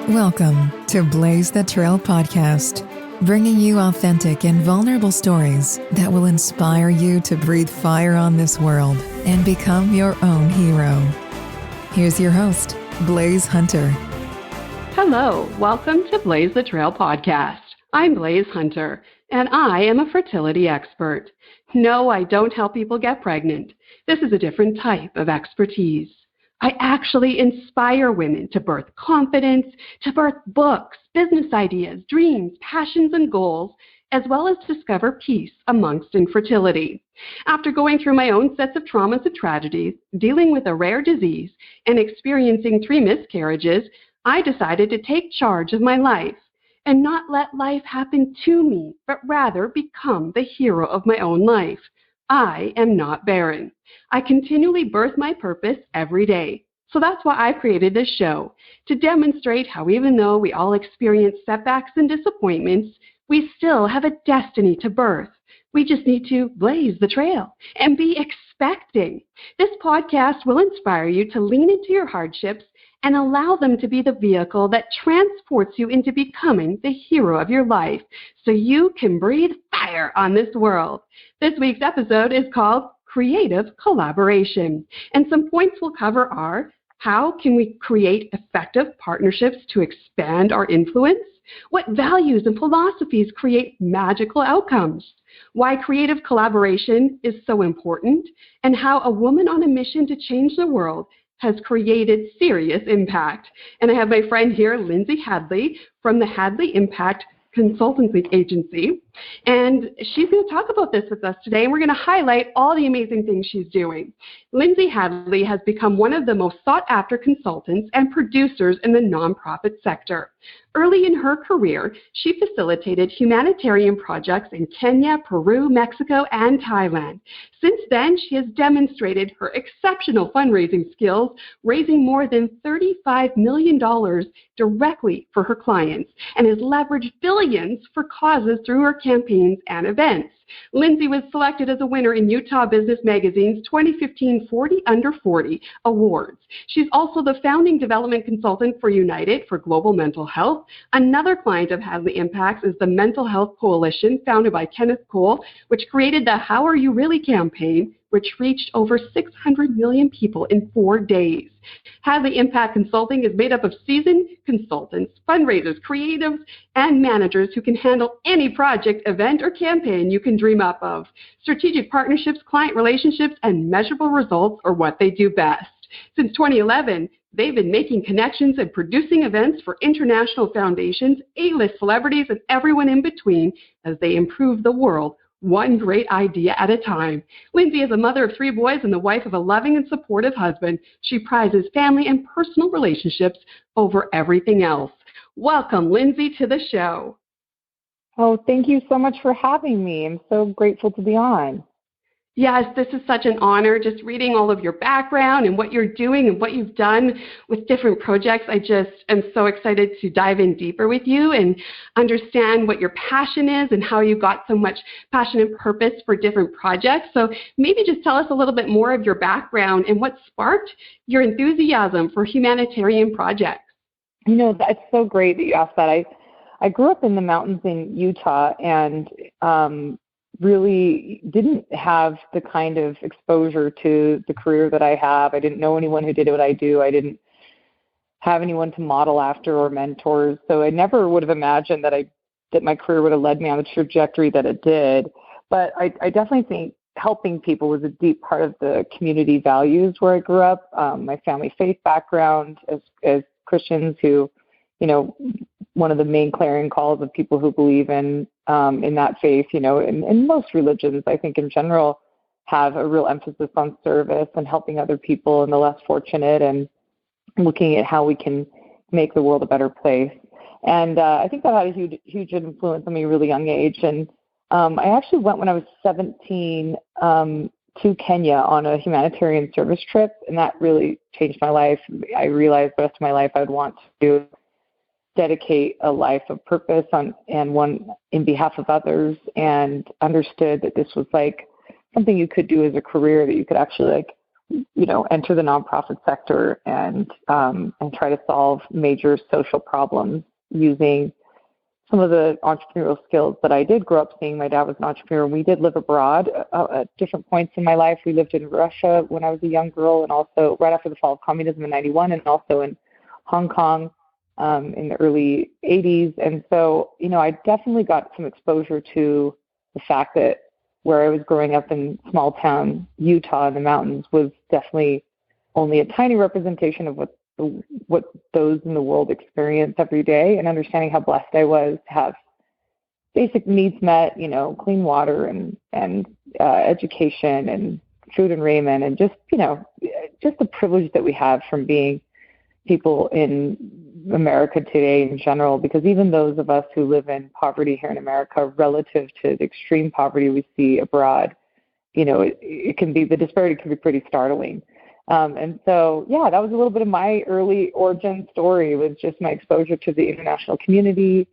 Welcome to Blaise the Trail podcast, bringing you authentic and vulnerable stories that will inspire you to breathe fire on this world and become your own hero. Here's your host, Blaise Hunter. Hello, welcome to Blaise the Trail podcast. I'm Blaise Hunter, and I am a fertility expert. No, I don't help people get pregnant. This is a different type of expertise. I actually inspire women to birth confidence, to birth books, business ideas, dreams, passions, and goals, as well as discover peace amongst infertility. After going through my own sets of traumas and tragedies, dealing with a rare disease, and experiencing 3 miscarriages, I decided to take charge of my life and not let life happen to me, but rather become the hero of my own life. I am not barren. I continually birth my purpose every day. So that's why I created this show, to demonstrate how even though we all experience setbacks and disappointments, we still have a destiny to birth. We just need to blaze the trail and be expecting. This podcast will inspire you to lean into your hardships and allow them to be the vehicle that transports you into becoming the hero of your life so you can breathe fire on this world. This week's episode is called Creative Collaboration, and some points we'll cover are: how can we create effective partnerships to expand our influence? What values and philosophies create magical outcomes? Why creative collaboration is so important, and how a woman on a mission to change the world has created serious impact. And I have my friend here, Lindsay Hadley, from the Hadley Impact Consultancy Agency. And she's going to talk about this with us today, and we're going to highlight all the amazing things she's doing. Lindsay Hadley has become one of the most sought-after consultants and producers in the nonprofit sector. Early in her career, she facilitated humanitarian projects in Kenya, Peru, Mexico, and Thailand. Since then, she has demonstrated her exceptional fundraising skills, raising more than $35 million directly for her clients, and has leveraged billions for causes through her campaigns and events. Lindsay was selected as a winner in Utah Business Magazine's 2015 40 Under 40 Awards. She's also the founding development consultant for United for Global Mental Health. Another client of Hadley Impacts is the Mental Health Coalition, founded by Kenneth Cole, which created the How Are You Really campaign, which reached over 600 million people in 4 days. Hadley Impact Consulting is made up of seasoned consultants, fundraisers, creatives, and managers who can handle any project, event, or campaign you can dream up of. Strategic partnerships, client relationships, and measurable results are what they do best. Since 2011, they've been making connections and producing events for international foundations, A-list celebrities, and everyone in between as they improve the world one great idea at a time. Lindsay is a mother of 3 boys and the wife of a loving and supportive husband. She prizes family and personal relationships over everything else. Welcome, Lindsay, to the show. Oh, thank you so much for having me. I'm so grateful to be on. Yes, this is such an honor, just reading all of your background and what you're doing and what you've done with different projects. I just am so excited to dive in deeper with you and understand what your passion is and how you got so much passion and purpose for different projects. So maybe just tell us a little bit more of your background and what sparked your enthusiasm for humanitarian projects. You know, that's so great that you asked that. I grew up in the mountains in Utah and really didn't have the kind of exposure to the career that I have. I didn't know anyone who did what I do. I didn't have anyone to model after or mentors. So I never would have imagined that my career would have led me on the trajectory that it did. But I definitely think helping people was a deep part of the community values where I grew up. My family faith background as Christians who, you know, one of the main clarion calls of people who believe in that faith, you know, and most religions, I think in general, have a real emphasis on service and helping other people and the less fortunate and looking at how we can make the world a better place. And I think that had a huge influence on me at a really young age. And I actually went when I was 17 to Kenya on a humanitarian service trip, and that really changed my life. I realized the rest of my life I would want to dedicate a life of purpose and one in behalf of others, and understood that this was like something you could do as a career, that you could actually like enter the nonprofit sector and try to solve major social problems using some of the entrepreneurial skills that I did grow up seeing. My dad was an entrepreneur, and we did live abroad at different points in my life. We lived in Russia when I was a young girl, and also right after the fall of communism in '91, and also in Hong Kong in the early '80s. And so, I definitely got some exposure to the fact that where I was growing up in small town Utah in the mountains was definitely only a tiny representation of what those in the world experience every day, and understanding how blessed I was to have basic needs met, clean water and education and food and raiment, and just the privilege that we have from being people in America today in general, because even those of us who live in poverty here in America relative to the extreme poverty we see abroad, it can be, the disparity can be pretty startling. And so, that was a little bit of my early origin story, was just my exposure to the international community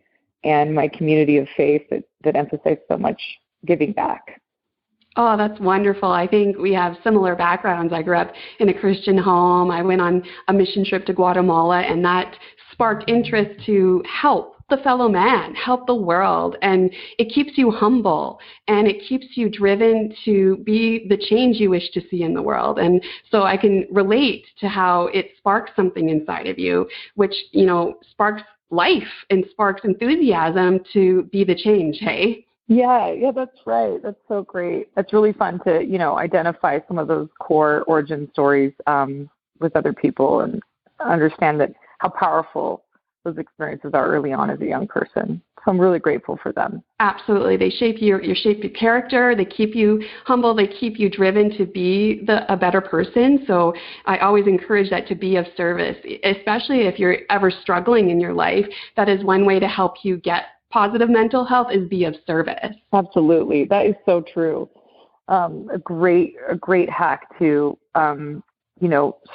and my community of faith that emphasized so much giving back. Oh, that's wonderful. I think we have similar backgrounds. I grew up in a Christian home. I went on a mission trip to Guatemala, and that sparked interest to help the fellow man, help the world. And it keeps you humble, and it keeps you driven to be the change you wish to see in the world. And so I can relate to how it sparks something inside of you, which, sparks life and sparks enthusiasm to be the change, hey? Yeah, that's right. That's so great. It's really fun to, identify some of those core origin stories with other people and understand that how powerful those experiences are early on as a young person. So I'm really grateful for them. Absolutely. They shape your character. They keep you humble. They keep you driven to be a better person. So I always encourage that, to be of service, especially if you're ever struggling in your life. That is one way to help you get positive mental health, is be of service. Absolutely. That is so true. A great hack to,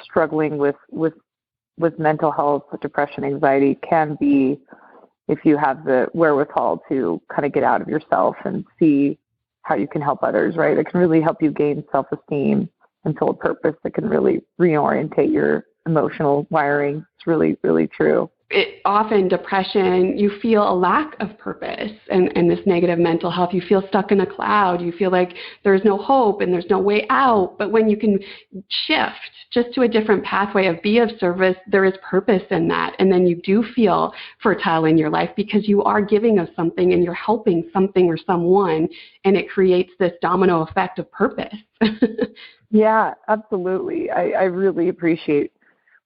struggling with mental health, depression, anxiety can be, if you have the wherewithal to kind of get out of yourself and see how you can help others, right? It can really help you gain self-esteem and feel a purpose that can really reorientate your emotional wiring. It's really, really true. Often depression, you feel a lack of purpose, and this negative mental health, you feel stuck in a cloud. You feel like there's no hope and there's no way out. But when you can shift just to a different pathway of be of service, there is purpose in that. And then you do feel fertile in your life, because you are giving of something and you're helping something or someone, and it creates this domino effect of purpose. Yeah, absolutely. I really appreciate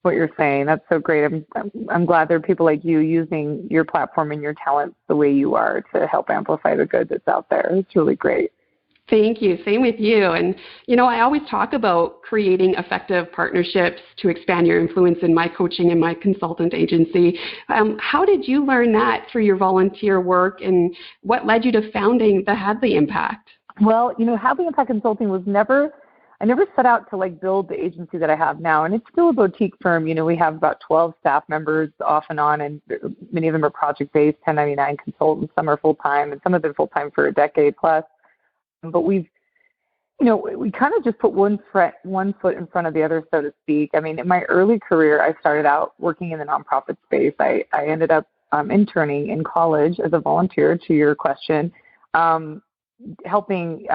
what you're saying. That's so great. I'm glad there are people like you using your platform and your talents the way you are to help amplify the good that's out there. It's really great. Thank you. Same with you. And, I always talk about creating effective partnerships to expand your influence in my coaching and my consultant agency. How did you learn that through your volunteer work, and what led you to founding the Hadley Impact? Well, Hadley Impact Consulting I never set out to build the agency that I have now, and it's still a boutique firm. We have about 12 staff members off and on, and many of them are project-based, 1099 consultants. Some are full-time, and some have been full-time for a decade plus. But we kind of just put one foot in front of the other, so to speak. I mean, in my early career, I started out working in the nonprofit space. I ended up interning in college as a volunteer, to your question, helping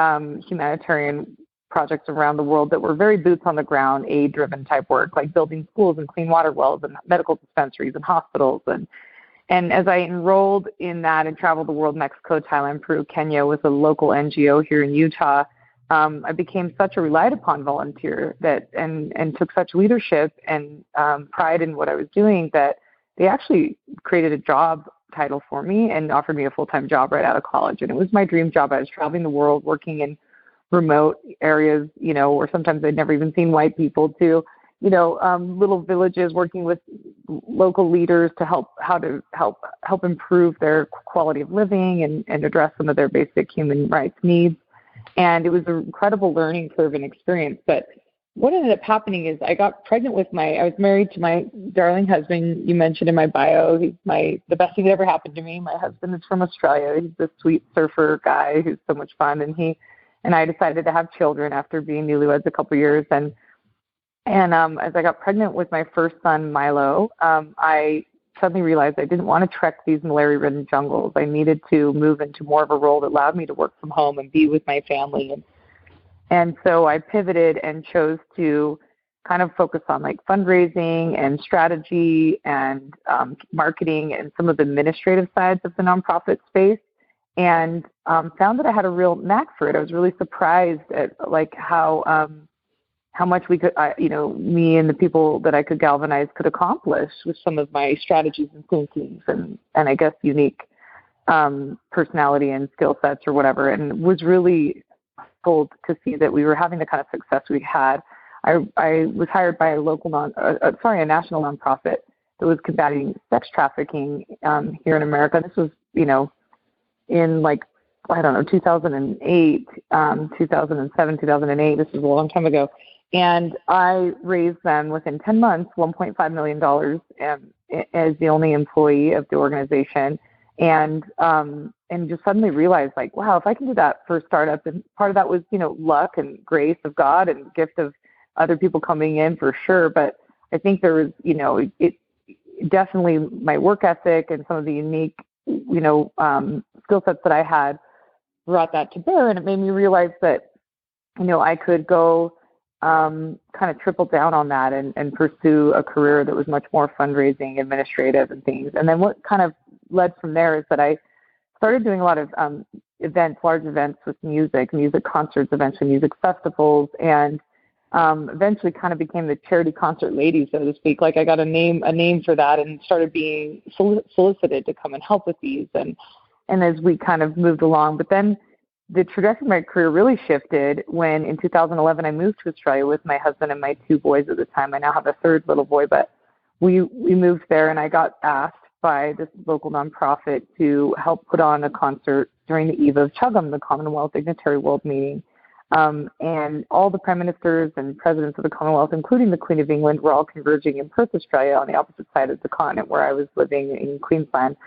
humanitarian projects around the world that were very boots on the ground, aid-driven type work, like building schools and clean water wells and medical dispensaries and hospitals. And as I enrolled in that and traveled the world, Mexico, Thailand, Peru, Kenya, with a local NGO here in Utah, I became such a relied upon volunteer and took such leadership and pride in what I was doing that they actually created a job title for me and offered me a full-time job right out of college. And it was my dream job. I was traveling the world, working in remote areas, where sometimes I'd never even seen white people, to, little villages, working with local leaders to help improve their quality of living and address some of their basic human rights needs. And it was an incredible learning curve and experience. But what ended up happening is I got pregnant I was married to my darling husband. You mentioned in my bio, he's the best thing that ever happened to me. My husband is from Australia. He's this sweet surfer guy who's so much fun. And he and I decided to have children after being newlyweds a couple of years. And And as I got pregnant with my first son, Milo, I suddenly realized I didn't want to trek these malaria-ridden jungles. I needed to move into more of a role that allowed me to work from home and be with my family. And so I pivoted and chose to kind of focus on like fundraising and strategy and marketing and some of the administrative sides of the nonprofit space, and found that I had a real knack for it. I was really surprised at like how much we could, me and the people that I could galvanize could accomplish with some of my strategies and thinkings and I guess unique personality and skill sets or whatever, and was really told to see that we were having the kind of success we had. I was hired by a a national nonprofit that was combating sex trafficking here in America. This was, in 2008, 2007, 2008. This was a long time ago. And I raised them within 10 months, $1.5 million as the only employee of the organization. And just suddenly realized, like, wow, if I can do that for a startup, and part of that was, luck and grace of God and gift of other people coming in for sure. But I think there was, it definitely my work ethic and some of the unique, skill sets that I had brought that to bear. And it made me realize that, I could go kind of triple down on that and pursue a career that was much more fundraising, administrative and things. And then what kind of led from there is that I started doing a lot of events, large events with music concerts, eventually music festivals, and eventually kind of became the charity concert lady, so to speak. Like I got a name for that and started being solicited to come and help with these. And as we kind of moved along, but then the trajectory of my career really shifted when in 2011 I moved to Australia with my husband and my two boys at the time. I now have a third little boy, but we moved there, and I got asked by this local nonprofit to help put on a concert during the eve of CHUGM, the Commonwealth Dignitary World Meeting. And all the prime ministers and presidents of the Commonwealth, including the Queen of England, were all converging in Perth, Australia, on the opposite side of the continent where I was living in Queensland.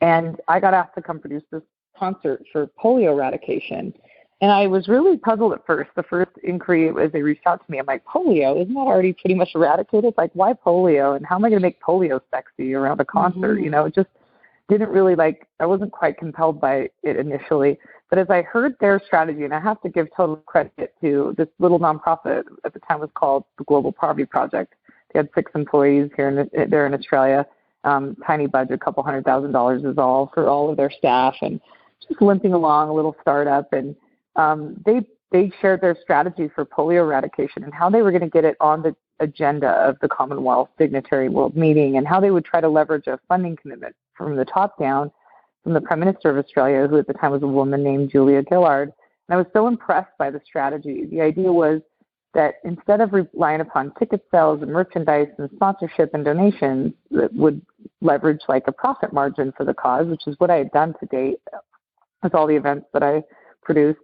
And I got asked to come produce this concert for polio eradication. And I was really puzzled at first. The first inquiry as they reached out to me, I'm like, polio? Isn't that already pretty much eradicated? Like, why polio? And how am I going to make polio sexy around a concert? It just didn't really I wasn't quite compelled by it initially. But as I heard their strategy, and I have to give total credit to this little nonprofit at the time was called the Global Poverty Project. They had 6 employees there in Australia, tiny budget, $200,000 is all for all of their staff, and just limping along, a little startup. And they shared their strategy for polio eradication and how they were going to get it on the agenda of the Commonwealth Dignitary World Meeting, and how they would try to leverage a funding commitment from the top down from the Prime Minister of Australia, who at the time was a woman named Julia Gillard. And I was so impressed by the strategy. The idea was that instead of relying upon ticket sales and merchandise and sponsorship and donations that would leverage like a profit margin for the cause, which is what I had done to date with all the events that I produced,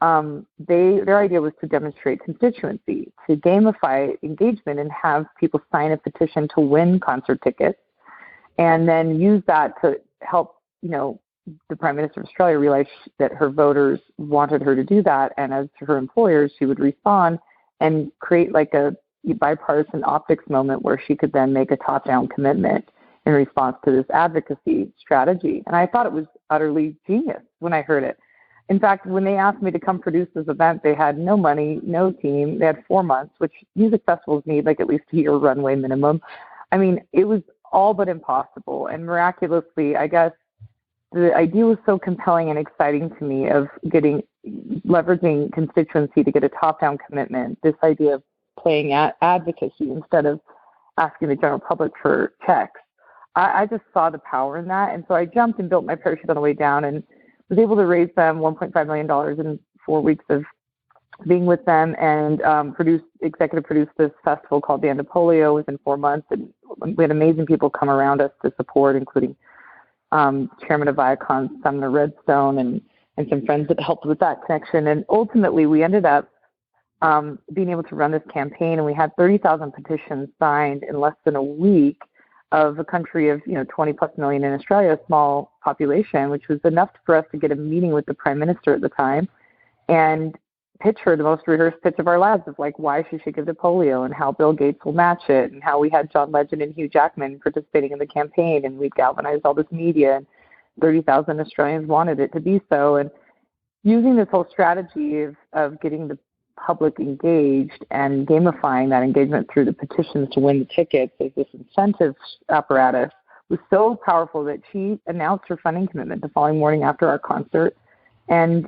their idea was to demonstrate constituency, to gamify engagement and have people sign a petition to win concert tickets, and then use that to help, the Prime Minister of Australia realized that her voters wanted her to do that, and as her employers, she would respond and create like a bipartisan optics moment where she could then make a top-down commitment in response to this advocacy strategy. And I thought it was utterly genius when I heard it. In fact, when they asked me to come produce this event, they had no money, no team. They had 4 months, which music festivals need like at least a year runway minimum. I mean, it was all but impossible. And miraculously, I guess, the idea was so compelling and exciting to me of leveraging constituency to get a top-down commitment, this idea of playing advocacy instead of asking the general public for checks. I just saw the power in that. And so I jumped and built my parachute on the way down and was able to raise them $1.5 million in 4 weeks of being with them, and executive produced this festival called The End of Polio within 4 months. And we had amazing people come around us to support, including Chairman of Viacom, Sumner Redstone, and some friends that helped with that connection. And ultimately, we ended up being able to run this campaign, and we had 30,000 petitions signed in less than a week of a country of 20 plus million in Australia, a small population, which was enough for us to get a meeting with the Prime Minister at the time. And pitch her the most rehearsed pitch of our lives of like why she should give to polio and how Bill Gates will match it and how we had John Legend and Hugh Jackman participating in the campaign and we'd galvanized all this media and 30,000 Australians wanted it to be so. And using this whole strategy of getting the public engaged and gamifying that engagement through the petitions to win the tickets as this incentive apparatus was so powerful that she announced her funding commitment the following morning after our concert, and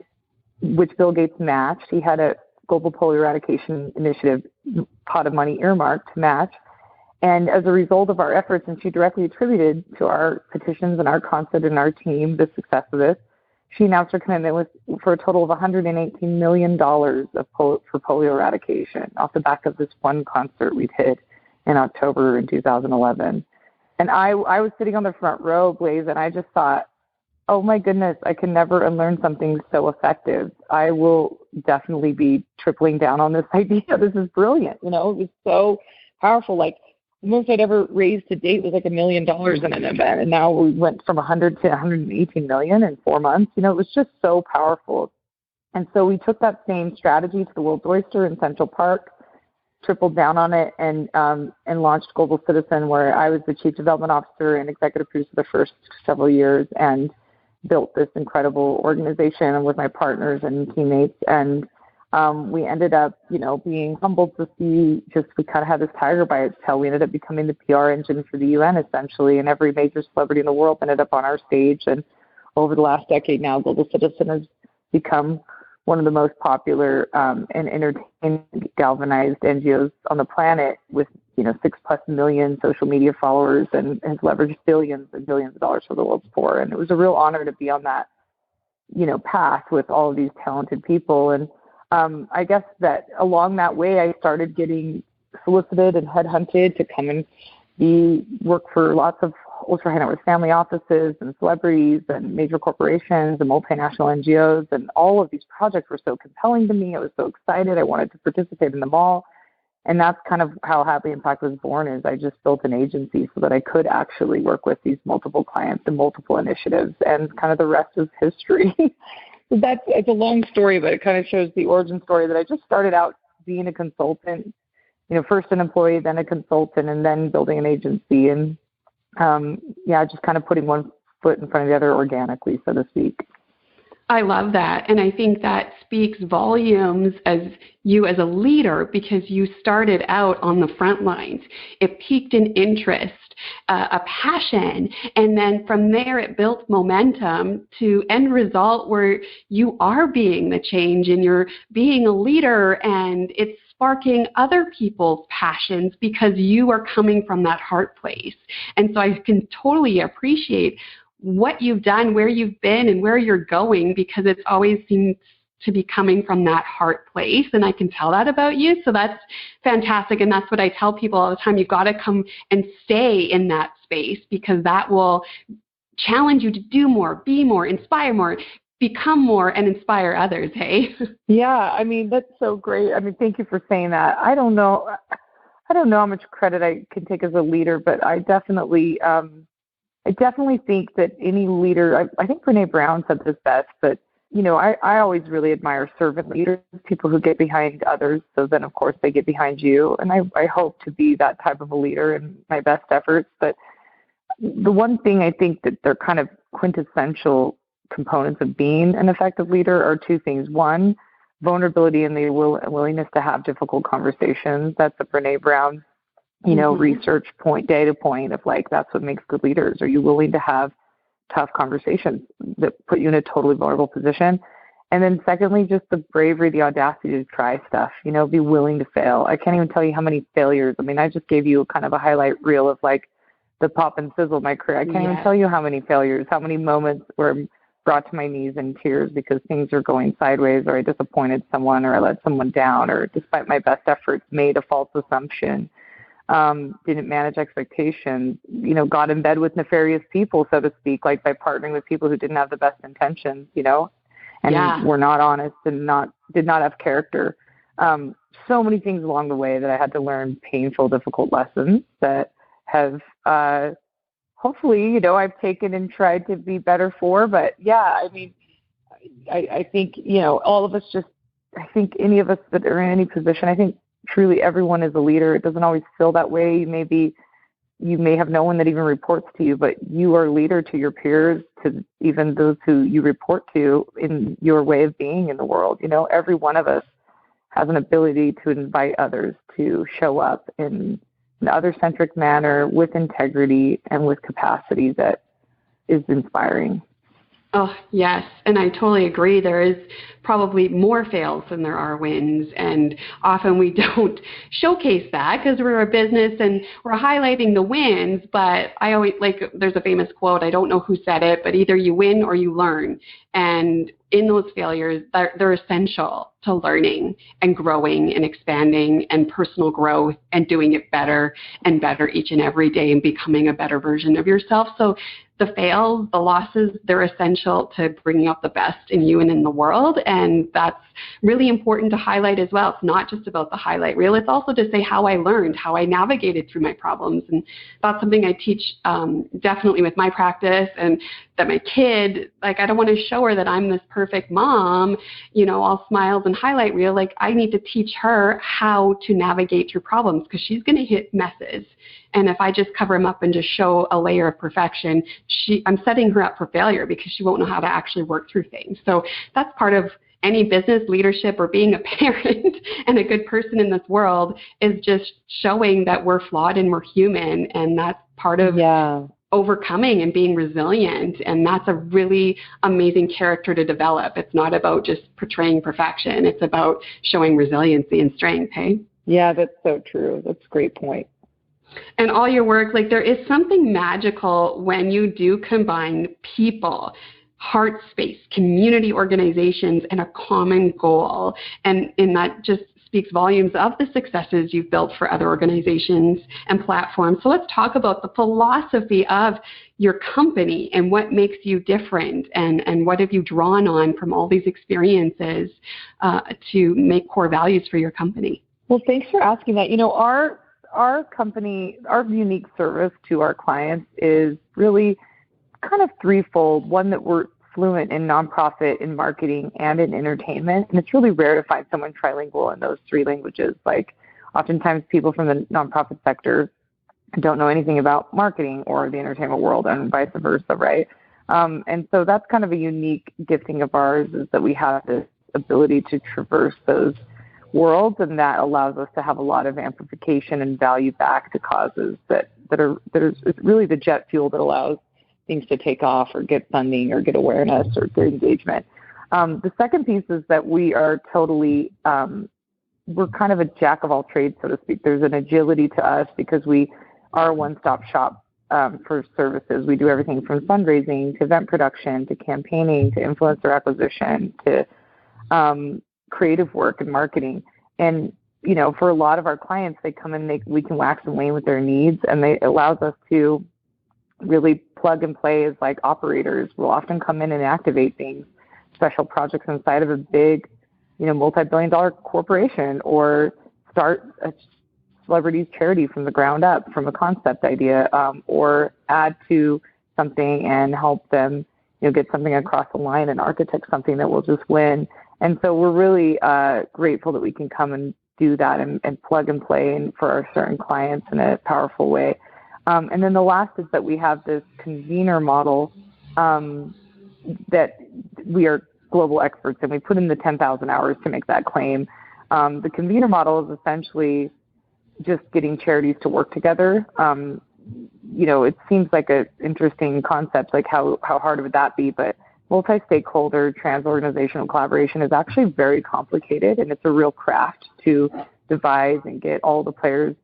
which Bill Gates matched. He had a global polio eradication initiative pot of money earmarked to match. And as a result of our efforts, and she directly attributed to our petitions and our concert and our team the success of this, she announced her commitment for a total of $118 million for polio eradication off the back of this one concert we did in October in 2011. And I was sitting on the front row, Blaise, and I just thought, oh my goodness, I can never unlearn something so effective. I will definitely be tripling down on this idea. This is brilliant. It was so powerful. Like the most I'd ever raised to date was like $1 million in an event. And now we went from 100 to 118 million in 4 months. It was just so powerful. And so we took that same strategy to the World's Oyster in Central Park, tripled down on it, and launched Global Citizen, where I was the chief development officer and executive producer the first several years, and built this incredible organization with my partners and teammates. And we ended up, being humbled to see we kind of had this tiger by its tail. We ended up becoming the PR engine for the UN, essentially, and every major celebrity in the world ended up on our stage. And over the last decade now, Global Citizen has become one of the most popular and entertaining galvanized NGOs on the planet with, 6+ million social media followers and has leveraged billions and billions of dollars for the world's poor. And it was a real honor to be on that, path with all of these talented people. And I guess that along that way, I started getting solicited and headhunted to come and work for lots of ultra high net worth family offices and celebrities and major corporations and multinational NGOs. And all of these projects were so compelling to me. I was so excited. I wanted to participate in them all. And that's kind of how Hadley Impact was born, is I just built an agency so that I could actually work with these multiple clients and multiple initiatives. And kind of the rest is history. So it's a long story, but it kind of shows the origin story that I just started out being a consultant, first an employee, then a consultant, and then building an agency. And just kind of putting one foot in front of the other organically, so to speak. I love that. And I think that speaks volumes as you as a leader, because you started out on the front lines. It piqued an interest, a passion, and then from there it built momentum to end result where you are being the change and you're being a leader, and it's sparking other people's passions because you are coming from that heart place. And so I can totally appreciate what you've done, where you've been, and where you're going, because it's always seems to be coming from that heart place. And I can tell that about you. So that's fantastic. And that's what I tell people all the time. You've got to come and stay in that space, because that will challenge you to do more, be more, inspire more, become more, and inspire others. Hey? Yeah. That's so great. Thank you for saying that. I don't know how much credit I can take as a leader, but I definitely think that any leader, I think Brene Brown said this best, but, I always really admire servant leaders, people who get behind others, so then, of course, they get behind you. And I hope to be that type of a leader in my best efforts. But the one thing I think that they're kind of quintessential components of being an effective leader are two things. One, vulnerability and the willingness to have difficult conversations. That's a Brene Brown research point, data point of like, that's what makes good leaders. Are you willing to have tough conversations that put you in a totally vulnerable position? And then secondly, just the bravery, the audacity to try stuff, be willing to fail. I can't even tell you how many failures. I just gave you kind of a highlight reel of like the pop and sizzle of my career. I can't even tell you how many failures, how many moments where I'm brought to my knees in tears because things are going sideways, or I disappointed someone, or I let someone down, or despite my best efforts made a false assumption. Didn't manage expectations, got in bed with nefarious people, so to speak, like by partnering with people who didn't have the best intentions, and were not honest and did not have character. So many things along the way that I had to learn painful, difficult lessons that have, hopefully, I've taken and tried to be better for. But I think, all of us just I think any of us that are in any position, I think truly everyone is a leader. It doesn't always feel that way. You may have no one that even reports to you, but you are a leader to your peers, to even those who you report to in your way of being in the world. Every one of us has an ability to invite others to show up in an other-centric manner with integrity and with capacity that is inspiring. Oh, yes. And I totally agree. There is probably more fails than there are wins. And often we don't showcase that because we're a business and we're highlighting the wins. But I always there's a famous quote, I don't know who said it, but either you win or you learn. And in those failures, they're essential to learning and growing and expanding and personal growth and doing it better and better each and every day and becoming a better version of yourself. So the fails, the losses, they're essential to bringing out the best in you and in the world. And that's really important to highlight as well. It's not just about the highlight reel. It's also to say how I learned, how I navigated through my problems. And that's something I teach definitely with my practice, and that my kid, I don't want to show her that I'm this perfect mom, all smiles and highlight reel. I need to teach her how to navigate through problems because she's going to hit messes. And if I just cover them up and just show a layer of perfection, I'm setting her up for failure because she won't know how to actually work through things. So that's part of any business leadership or being a parent and a good person in this world, is just showing that we're flawed and we're human. And that's part of overcoming and being resilient. And that's a really amazing character to develop. It's not about just portraying perfection. It's about showing resiliency and strength. Hey? Yeah, that's so true. That's a great point. And all your work, there is something magical when you do combine people, heart space, community organizations, and a common goal. And that just speaks volumes of the successes you've built for other organizations and platforms. So let's talk about the philosophy of your company and what makes you different, and what have you drawn on from all these experiences to make core values for your company? Well, thanks for asking that. Our company, our unique service to our clients is really kind of threefold. One, that we're fluent in nonprofit, in marketing, and in entertainment. And it's really rare to find someone trilingual in those three languages. Oftentimes people from the nonprofit sector don't know anything about marketing or the entertainment world, and vice versa, right? And so that's kind of a unique gifting of ours, is that we have this ability to traverse those worlds, and that allows us to have a lot of amplification and value back to causes that are it's really the jet fuel that allows things to take off or get funding or get awareness or get engagement. The second piece is that we are totally we're kind of a jack of all trades, so to speak. There's an agility to us because we are a one-stop shop for services. We do everything from fundraising to event production to campaigning to influencer acquisition to creative work and marketing. And for a lot of our clients, they come in, we can wax and wane with their needs, and it allows us to really plug and play as operators. We'll often come in and activate things, special projects inside of a big, multi-billion-dollar corporation, or start a celebrity's charity from the ground up, from a concept idea, or add to something and help them, get something across the line and architect something that will just win. And so we're really grateful that we can come and do that and plug and play for our certain clients in a powerful way. And then the last is that we have this convener model that we are global experts, and we put in the 10,000 hours to make that claim. The convener model is essentially just getting charities to work together. It seems like an interesting concept, how hard would that be? But multi-stakeholder trans-organizational collaboration is actually very complicated, and it's a real craft to devise and get all the players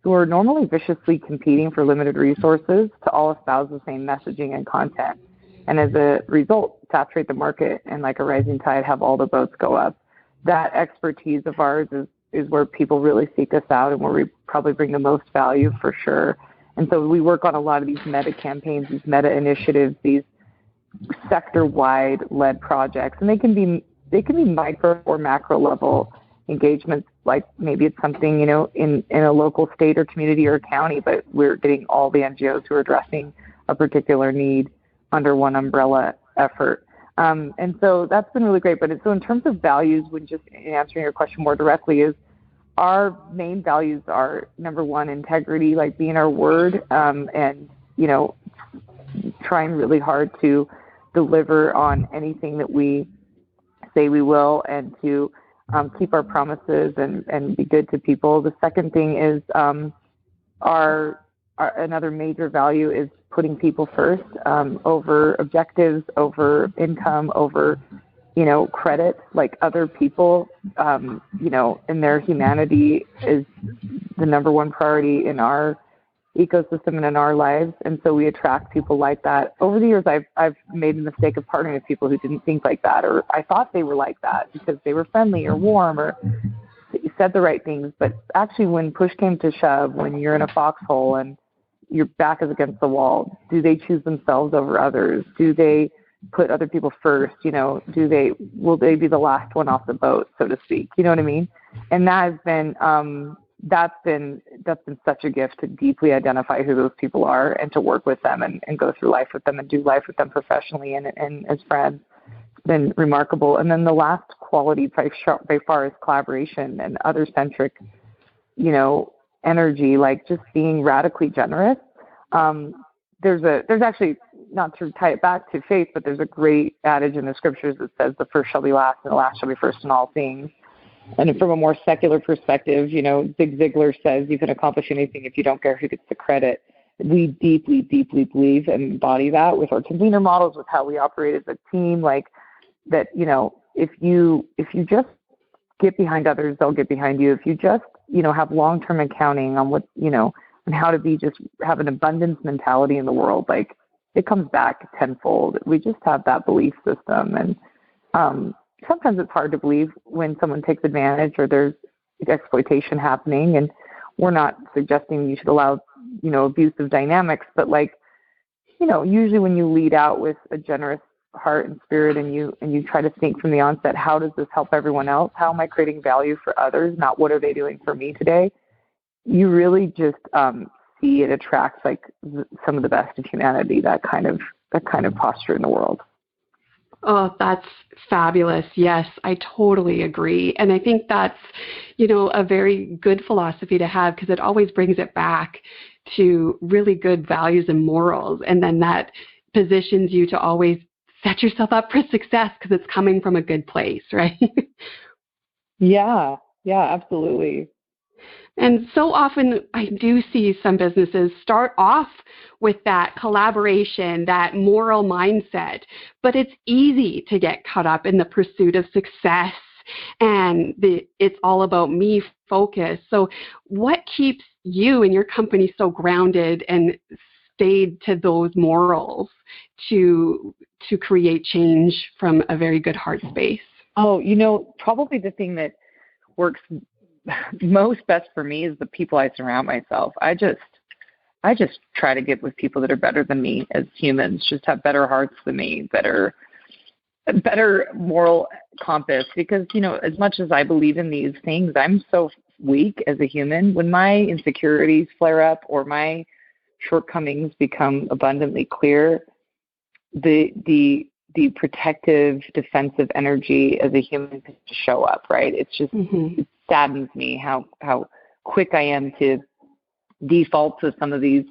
who are normally viciously competing for limited resources to all espouse the same messaging and content. And as a result, saturate the market and like a rising tide, have all the boats go up. That expertise of ours is where people really seek us out and where we probably bring the most value for sure. And so we work on a lot of these meta campaigns, these meta initiatives, these sector-wide led projects, and they can be micro or macro level engagements. Like maybe it's something in a local state or community or county, but we're getting all the NGOs who are addressing a particular need under one umbrella effort. And so that's been really great. But so in terms of values, when just answering your question more directly, is our main values are, number one, integrity, like being our word, and, trying really hard to deliver on anything that we say we will, and to keep our promises and be good to people. The second thing is our another major value is putting people first, over objectives, over income, over credit. Like, other people, and their humanity is the number one priority in our ecosystem and in our lives. And so we attract people like that. Over the years, I've made the mistake of partnering with people who didn't think like that, or I thought they were like that because they were friendly or warm or said the right things. But actually, when push came to shove, when you're in a foxhole and your back is against the wall, do they choose themselves over others? Do they put other people first? Will they be the last one off the boat, so to speak? You know what I mean? And that has been, that's been such a gift, to deeply identify who those people are and to work with them and go through life with them and do life with them professionally and as friends. It's been remarkable. And then the last quality by far is collaboration and other-centric, energy, like just being radically generous. There's actually, not to tie it back to faith, but there's a great adage in the scriptures that says the first shall be last and the last shall be first in all things. And from a more secular perspective, Zig Ziglar says you can accomplish anything if you don't care who gets the credit. We deeply, deeply believe and embody that with our convener models, with how we operate as a team, like that, if you just get behind others, they'll get behind you. If you just, have long-term accounting on what, and how to have an abundance mentality in the world, like it comes back tenfold. We just have that belief system. And sometimes it's hard to believe when someone takes advantage or there's exploitation happening. And we're not suggesting you should allow, abusive dynamics, but usually when you lead out with a generous heart and spirit, and you try to think from the onset, how does this help everyone else? How am I creating value for others? Not what are they doing for me today? You really just see it attracts some of the best of humanity, that kind of posture in the world. Oh, that's fabulous. Yes, I totally agree. And I think that's, a very good philosophy to have, because it always brings it back to really good values and morals. And then that positions you to always set yourself up for success, because it's coming from a good place, right? Yeah, absolutely. And so often I do see some businesses start off with that collaboration, that moral mindset, but it's easy to get caught up in the pursuit of success and it's all about me focus. So what keeps you and your company so grounded and stayed to those morals to create change from a very good heart space? Oh, probably the thing that works most best for me is the people I surround myself. I just try to get with people that are better than me as humans, just have better hearts than me, better moral compass, because, as much as I believe in these things, I'm so weak as a human. When my insecurities flare up or my shortcomings become abundantly clear, the protective, defensive energy as a human can show up, right? It's just, It saddens me how quick I am to default to some of these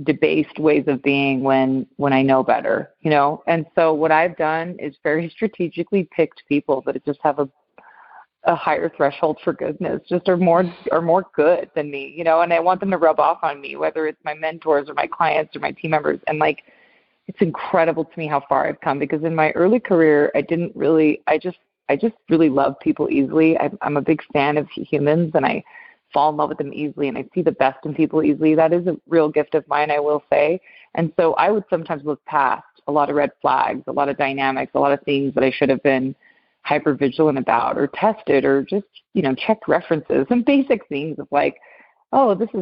debased ways of being when I know better, And so what I've done is very strategically picked people that just have a higher threshold for goodness, just are more good than me, and I want them to rub off on me, whether it's my mentors or my clients or my team members. And it's incredible to me how far I've come, because in my early career, I just really love people easily. I'm a big fan of humans, and I fall in love with them easily, and I see the best in people easily. That is a real gift of mine, I will say. And so I would sometimes look past a lot of red flags, a lot of dynamics, a lot of things that I should have been hyper vigilant about or tested, or just, checked references and basic things of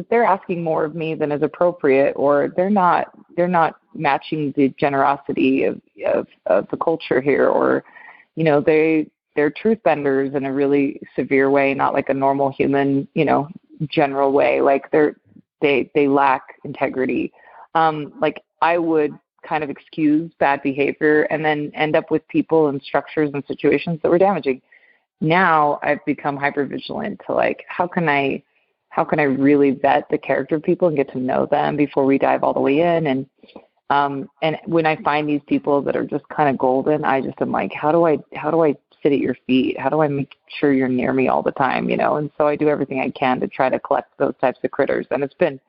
they're asking more of me than is appropriate, or they're not matching the generosity of the culture here, or, they're truth benders in a really severe way, not like a normal human, general way. They lack integrity. I would kind of excuse bad behavior and then end up with people and structures and situations that were damaging. Now I've become hyper vigilant to like, how can I really vet the character of people and get to know them before we dive all the way in? And when I find these people that are just kind of golden, I just am like, how do I sit at your feet? How do I make sure you're near me all the time? You know? And so I do everything I can to try to collect those types of critters. And it's been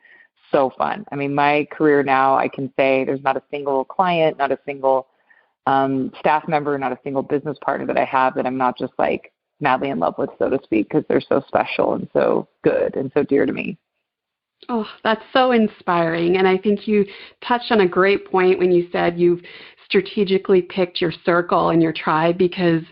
so fun. I mean, my career now, I can say there's not a single client, not a single staff member, not a single business partner that I have that I'm not just like madly in love with, so to speak, because they're so special and so good and so dear to me. Oh, that's so inspiring. And I think you touched on a great point when you said you've strategically picked your circle and your tribe because,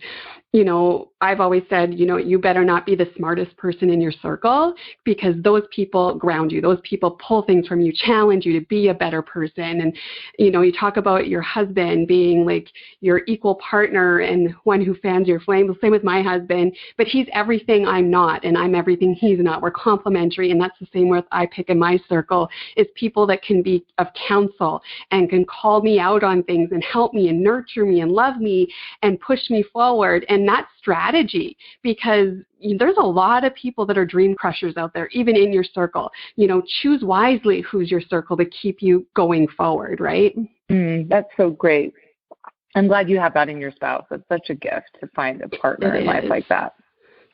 you know, I've always said, you know, you better not be the smartest person in your circle because those people ground you. Those people pull things from you, challenge you to be a better person. And, you know, you talk about your husband being like your equal partner and one who fans your flame. The same with my husband, but he's everything I'm not and I'm everything he's not. We're complementary. And that's the same with I pick in my circle is people that can be of counsel and can call me out on things and help me and nurture me and love me and push me forward. And that's strategy because there's a lot of people that are dream crushers out there, even in your circle. You know, choose wisely who's your circle to keep you going forward, right? That's so great. I'm glad you have that in your spouse. It's such a gift to find a partner in life like that.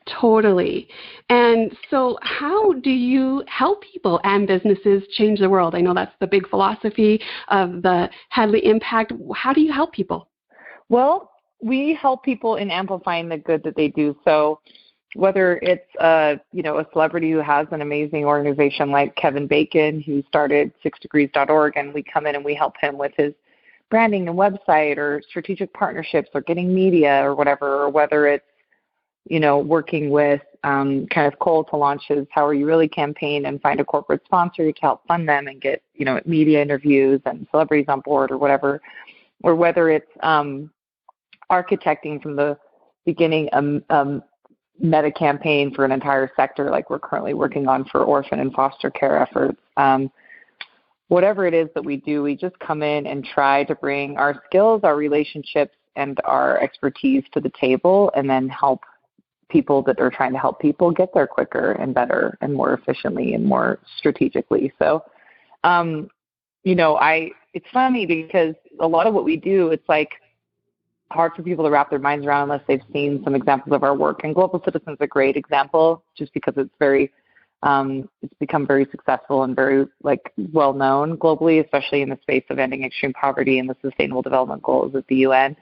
Totally. And so how do you help people and businesses change the world? I know that's the big philosophy of the Hadley Impact. How do you help people? Well, we help people in amplifying the good that they do. So whether it's a celebrity who has an amazing organization like Kevin Bacon, who started 6degrees.org, and we come in and we help him with his branding and website or strategic partnerships or getting media or whatever, or whether it's, you know, working with Kenneth Cole to launch his How Are You Really campaign and find a corporate sponsor to help fund them and get, you know, media interviews and celebrities on board or whatever, or whether it's architecting from the beginning a meta campaign for an entire sector like we're currently working on for orphan and foster care efforts. Whatever it is that we do, we just come in and try to bring our skills, our relationships, and our expertise to the table and then help people that are trying to help people get there quicker and better and more efficiently and more strategically. So, you know, it's funny because a lot of what we do, it's like hard for people to wrap their minds around unless they've seen some examples of our work. And Global Citizen is a great example just because it's very, it's become very successful and very like well known globally, especially in the space of ending extreme poverty and the Sustainable Development Goals at the UN.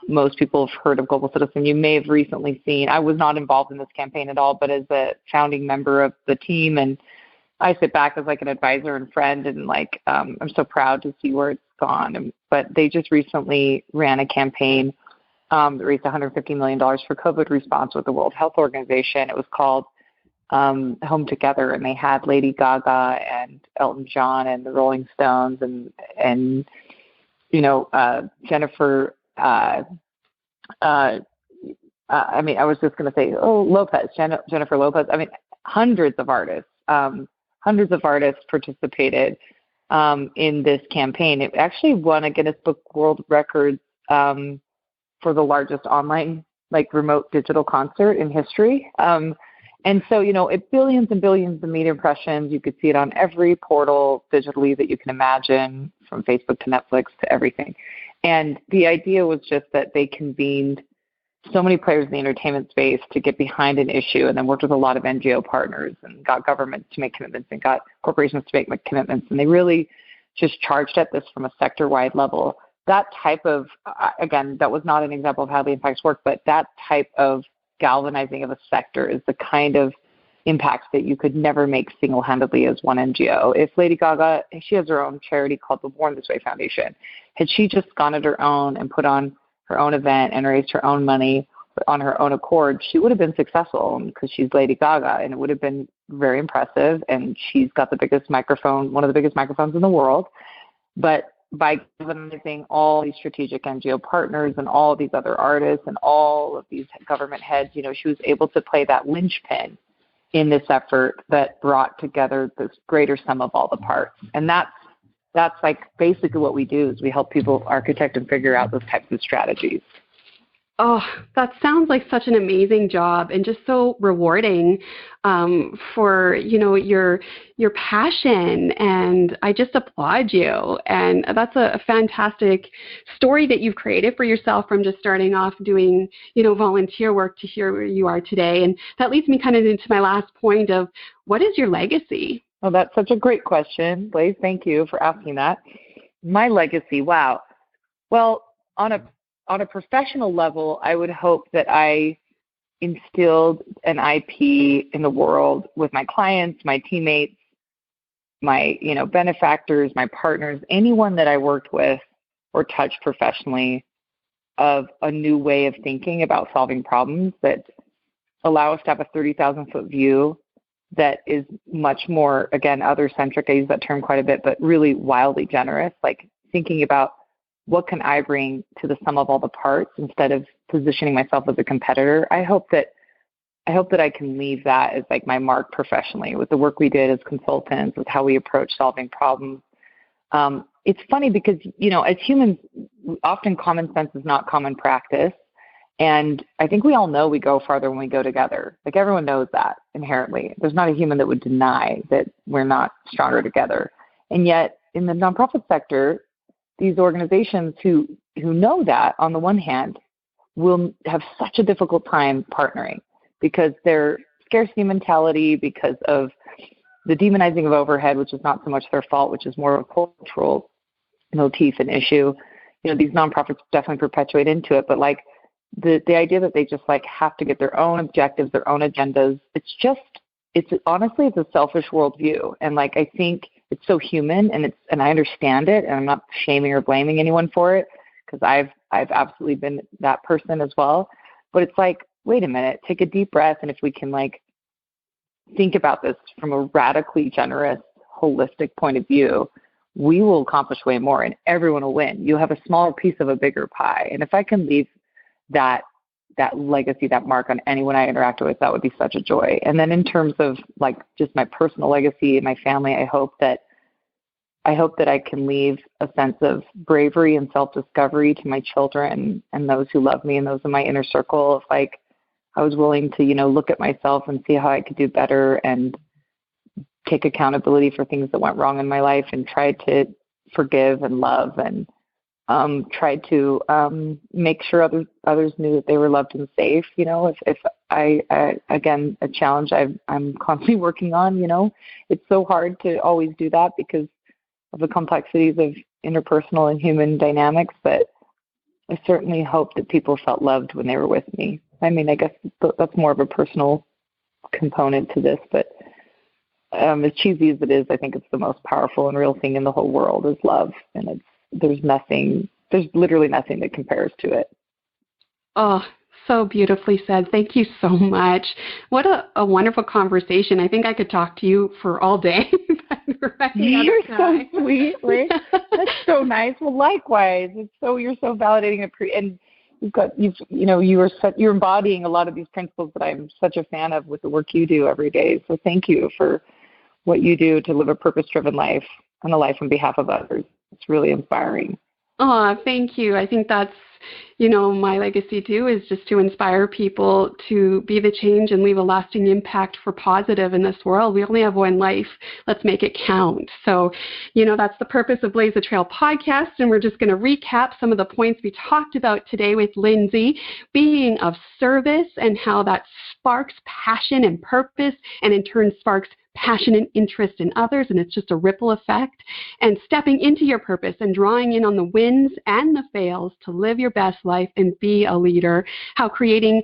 Most people have heard of Global Citizen. You may have recently seen, I was not involved in this campaign at all, but as a founding member of the team, and I sit back as like an advisor and friend, and like I'm so proud to see where it's gone. But they just recently ran a campaign that raised $150 million for COVID response with the World Health Organization. It was called Home Together, and they had Lady Gaga and Elton John and the Rolling Stones and you know Jennifer. I mean, I was just going to say, Jennifer Lopez. I mean, hundreds of artists participated in this campaign. It actually won a Guinness Book World Records for the largest online, like, remote digital concert in history. And so, you know, it billions and billions of media impressions. You could see it on every portal digitally that you can imagine, from Facebook to Netflix to everything. And the idea was just that they convened so many players in the entertainment space to get behind an issue, and then worked with a lot of NGO partners and got governments to make commitments and got corporations to make commitments. And they really just charged at this from a sector-wide level. That type of, again, that was not an example of Hadley Impact's work, but that type of galvanizing of a sector is the kind of impact that you could never make single-handedly as one NGO. If Lady Gaga, she has her own charity called the Born This Way Foundation, had she just gone at her own and put on her own event and raised her own money on her own accord, she would have been successful because she's Lady Gaga, and it would have been very impressive. And she's got the biggest microphone, one of the biggest microphones in the world. But by galvanizing all these strategic NGO partners and all these other artists and all of these government heads, you know, she was able to play that linchpin in this effort that brought together this greater sum of all the parts. And that's that's like basically what we do is we help people architect and figure out those types of strategies. Oh, that sounds like such an amazing job and just so rewarding for, your passion. And I just applaud you. And that's a fantastic story that you've created for yourself from just starting off doing, volunteer work to here where you are today. And that leads me kind of into my last point of what is your legacy? Oh, that's such a great question, Blaise. Thank you for asking that. My legacy, wow. Well, on a professional level, I would hope that I instilled an IP in the world with my clients, my teammates, my, benefactors, my partners, anyone that I worked with or touched professionally, of a new way of thinking about solving problems that allow us to have a 30,000-foot view that is much more, again, other-centric. I use that term quite a bit, but really wildly generous, like thinking about what can I bring to the sum of all the parts instead of positioning myself as a competitor. I hope that I can leave that as like my mark professionally with the work we did as consultants, with how we approach solving problems. It's funny because, as humans, often common sense is not common practice. And I think we all know we go farther when we go together. Like everyone knows that inherently. There's not a human that would deny that we're not stronger together. And yet in the nonprofit sector, these organizations who know that on the one hand will have such a difficult time partnering because their scarcity mentality, because of the demonizing of overhead, which is not so much their fault, which is more of a cultural motif and issue. These nonprofits definitely perpetuate into it, but like the idea that they just like have to get their own objectives, their own agendas. It's honestly a selfish worldview. And like, I think it's so human and I understand it, and I'm not shaming or blaming anyone for it because I've absolutely been that person as well. But it's like, wait a minute, take a deep breath. And if we can like think about this from a radically generous, holistic point of view, we will accomplish way more and everyone will win. You'll have a smaller piece of a bigger pie. And if I can leave that legacy, that mark on anyone I interact with, that would be such a joy. And then in terms of like just my personal legacy and my family, I hope that I can leave a sense of bravery and self-discovery to my children and those who love me and those in my inner circle. If like I was willing to, look at myself and see how I could do better and take accountability for things that went wrong in my life and try to forgive and love and tried to make sure others knew that they were loved and safe. If I again, a challenge I'm constantly working on. It's so hard to always do that because of the complexities of interpersonal and human dynamics. But I certainly hope that people felt loved when they were with me. I mean, I guess that's more of a personal component to this, but as cheesy as it is, I think it's the most powerful and real thing in the whole world is love, and there's literally nothing that compares to it. Oh, so beautifully said. Thank you so much. What a wonderful conversation. I think I could talk to you for all day. You're so sweet, Liz. That's so nice. Well, likewise. You're so validating and you're embodying a lot of these principles that I'm such a fan of with the work you do every day. So thank you for what you do to live a purpose-driven life and a life on behalf of others. It's really inspiring. Oh, thank you. I think that's, my legacy too, is just to inspire people to be the change and leave a lasting impact for positive in this world. We only have one life. Let's make it count. So, that's the purpose of Blaise the Trail podcast. And we're just going to recap some of the points we talked about today with Lindsay, being of service and how that sparks passion and purpose and in turn sparks passion and interest in others, and it's just a ripple effect, and stepping into your purpose and drawing in on the wins and the fails to live your best life and be a leader, how creating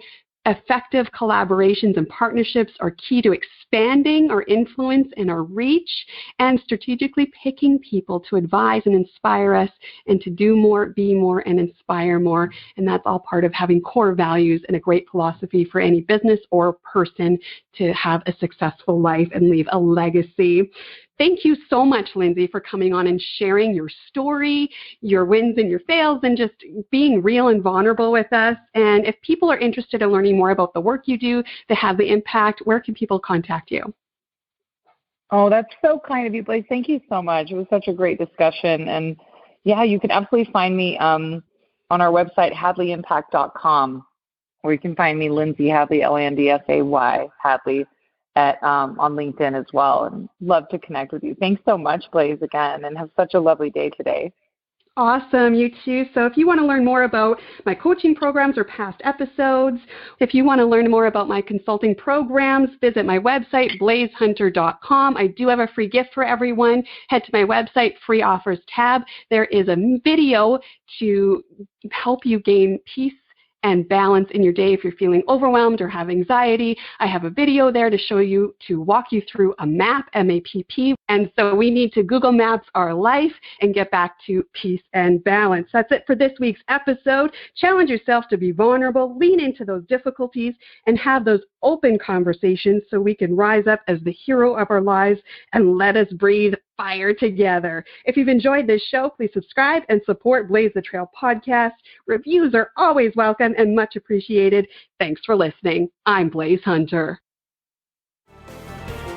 effective collaborations and partnerships are key to expanding our influence and our reach, and strategically picking people to advise and inspire us and to do more, be more, and inspire more. And that's all part of having core values and a great philosophy for any business or person to have a successful life and leave a legacy. Thank you so much, Lindsay, for coming on and sharing your story, your wins and your fails, and just being real and vulnerable with us. And if people are interested in learning more about the work you do to have the impact, where can people contact you? Oh, that's so kind of you, Blaise. Thank you so much. It was such a great discussion. And yeah, you can absolutely find me on our website, hadleyimpact.com, or you can find me, Lindsay, Hadley, Landsay, Hadley, on LinkedIn as well. And love to connect with you. Thanks so much, Blaise, again, and have such a lovely day today. Awesome, you too. So if you want to learn more about my coaching programs or past episodes, if you want to learn more about my consulting programs, visit my website, blaisehunter.com. I do have a free gift for everyone. Head to my website, free offers tab. There is a video to help you gain peace and balance in your day if you're feeling overwhelmed or have anxiety. I have a video there to show you, to walk you through a map, M-A-P-P. And so we need to Google Maps our life and get back to peace and balance. That's it for this week's episode. Challenge yourself to be vulnerable, lean into those difficulties, and have those open conversations so we can rise up as the hero of our lives and let us breathe fire together. If you've enjoyed this show, please subscribe and support Blaise the Trail podcast. Reviews are always welcome and much appreciated. Thanks for listening. I'm Blaise Hunter.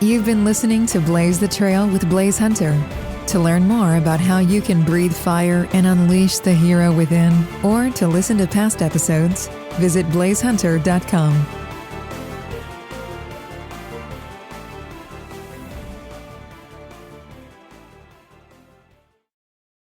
You've been listening to Blaise the Trail with Blaise Hunter. To learn more about how you can breathe fire and unleash the hero within, or to listen to past episodes, visit blaisehunter.com.